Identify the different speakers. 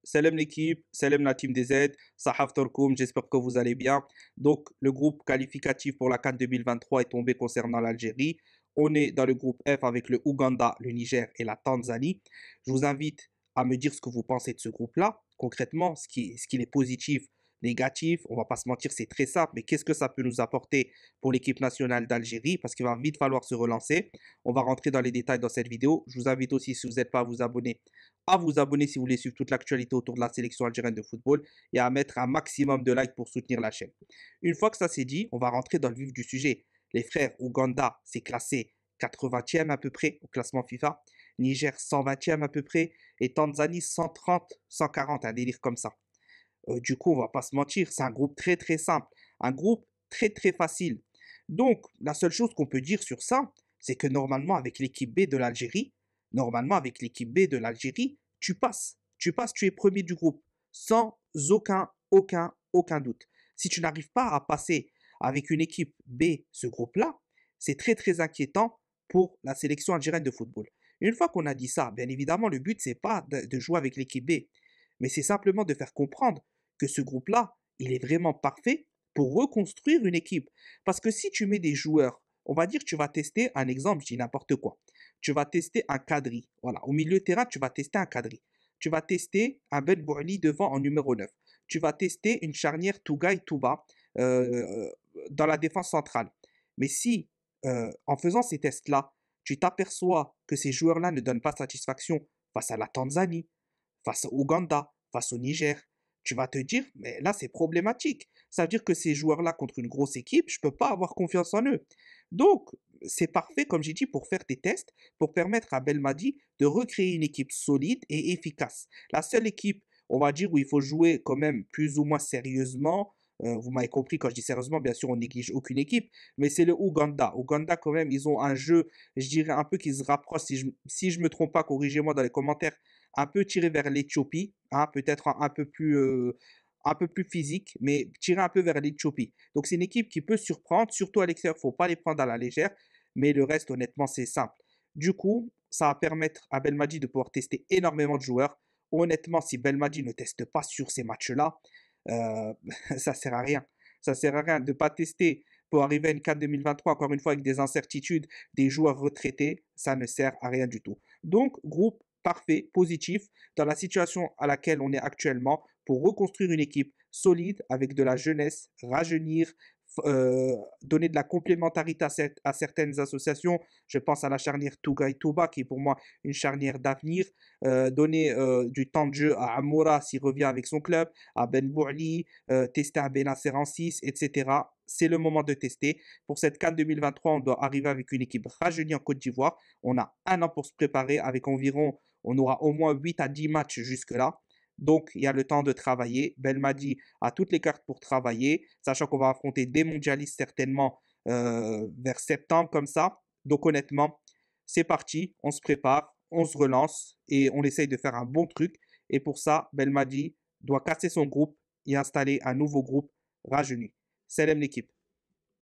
Speaker 1: Salam l'équipe, salam la team DZ, Sahaf Torkoum, j'espère que vous allez bien. Donc, le groupe qualificatif pour la CAN 2023 est tombé concernant l'Algérie. On est dans le groupe F avec le Ouganda, le Niger et la Tanzanie. Je vous invite à me dire ce que vous pensez de ce groupe-là. Concrètement, ce qui est positif, négatif, on va pas se mentir, c'est très simple, mais qu'est-ce que ça peut nous apporter pour l'équipe nationale d'Algérie? Parce qu'il va vite falloir se relancer. On va rentrer dans les détails dans cette vidéo. Je vous invite aussi, si vous n'êtes pas à vous abonner si vous voulez suivre toute l'actualité autour de la sélection algérienne de football et à mettre un maximum de likes pour soutenir la chaîne. Une fois que ça c'est dit, on va rentrer dans le vif du sujet. Les frères Ouganda, c'est classé 80e à peu près au classement FIFA. Niger 120e à peu près. Et Tanzanie 130, 140, un délire comme ça. Du coup, on va pas se mentir, c'est un groupe très très simple. Un groupe très très facile. Donc, la seule chose qu'on peut dire sur ça, c'est que normalement avec l'équipe B de l'Algérie, tu passes. Tu passes, tu es premier du groupe, sans aucun doute. Si tu n'arrives pas à passer avec une équipe B ce groupe-là, c'est très très inquiétant pour la sélection algérienne de football. Une fois qu'on a dit ça, bien évidemment, le but c'est pas de jouer avec l'équipe B, mais c'est simplement de faire comprendre que ce groupe-là, il est vraiment parfait pour reconstruire une équipe. Parce que si tu mets des joueurs, on va dire que tu vas tester un exemple, je dis n'importe quoi. Tu vas tester un Kadri. Voilà, au milieu de terrain, tu vas tester un Kadri. Tu vas tester un Ben Bouli devant en numéro 9. Tu vas tester une charnière Tougaï-Touba dans la défense centrale. Mais si, en faisant ces tests-là, tu t'aperçois que ces joueurs-là ne donnent pas satisfaction face à la Tanzanie, face au Ouganda, face au Niger, tu vas te dire, mais là, c'est problématique. Ça veut dire que ces joueurs-là, contre une grosse équipe, je ne peux pas avoir confiance en eux. Donc, c'est parfait, comme j'ai dit, pour faire des tests, pour permettre à Belmadi de recréer une équipe solide et efficace. La seule équipe, on va dire, où il faut jouer quand même plus ou moins sérieusement, vous m'avez compris, quand je dis sérieusement, bien sûr, on néglige aucune équipe, mais c'est le Ouganda. Ouganda, quand même, ils ont un jeu, je dirais un peu qui se rapproche, si je me trompe pas, corrigez-moi dans les commentaires, un peu tiré vers l'Éthiopie, hein, peut-être un peu plus physique, mais tiré un peu vers l'Éthiopie. Donc c'est une équipe qui peut surprendre, surtout à l'extérieur, faut pas les prendre à la légère, mais le reste, honnêtement, c'est simple. Du coup, ça va permettre à Belmadi de pouvoir tester énormément de joueurs. Honnêtement, si Belmadi ne teste pas sur ces matchs-là, euh, ça sert à rien. Ça sert à rien de pas tester pour arriver à une CAN 2023, encore une fois, avec des incertitudes, des joueurs retraités, ça ne sert à rien du tout. Donc, groupe parfait, positif, dans la situation à laquelle on est actuellement, pour reconstruire une équipe solide avec de la jeunesse, rajeunir, donner de la complémentarité à certaines associations. Je pense à la charnière Tougaï Touba, qui est pour moi une charnière d'avenir. Donner du temps de jeu à Amoura s'il revient avec son club, à Ben Bourli, tester un Benasser en 6, etc. C'est le moment de tester. Pour cette CAN 2023, on doit arriver avec une équipe rajeunie en Côte d'Ivoire. On a un an pour se préparer avec environ, on aura au moins 8 à 10 matchs jusque-là. Donc, il y a le temps de travailler. Belmadi a toutes les cartes pour travailler, sachant qu'on va affronter des mondialistes certainement vers septembre comme ça. Donc, honnêtement, c'est parti. On se prépare, on se relance et on essaye de faire un bon truc. Et pour ça, Belmadi doit casser son groupe et installer un nouveau groupe rajeuni. Salam l'équipe.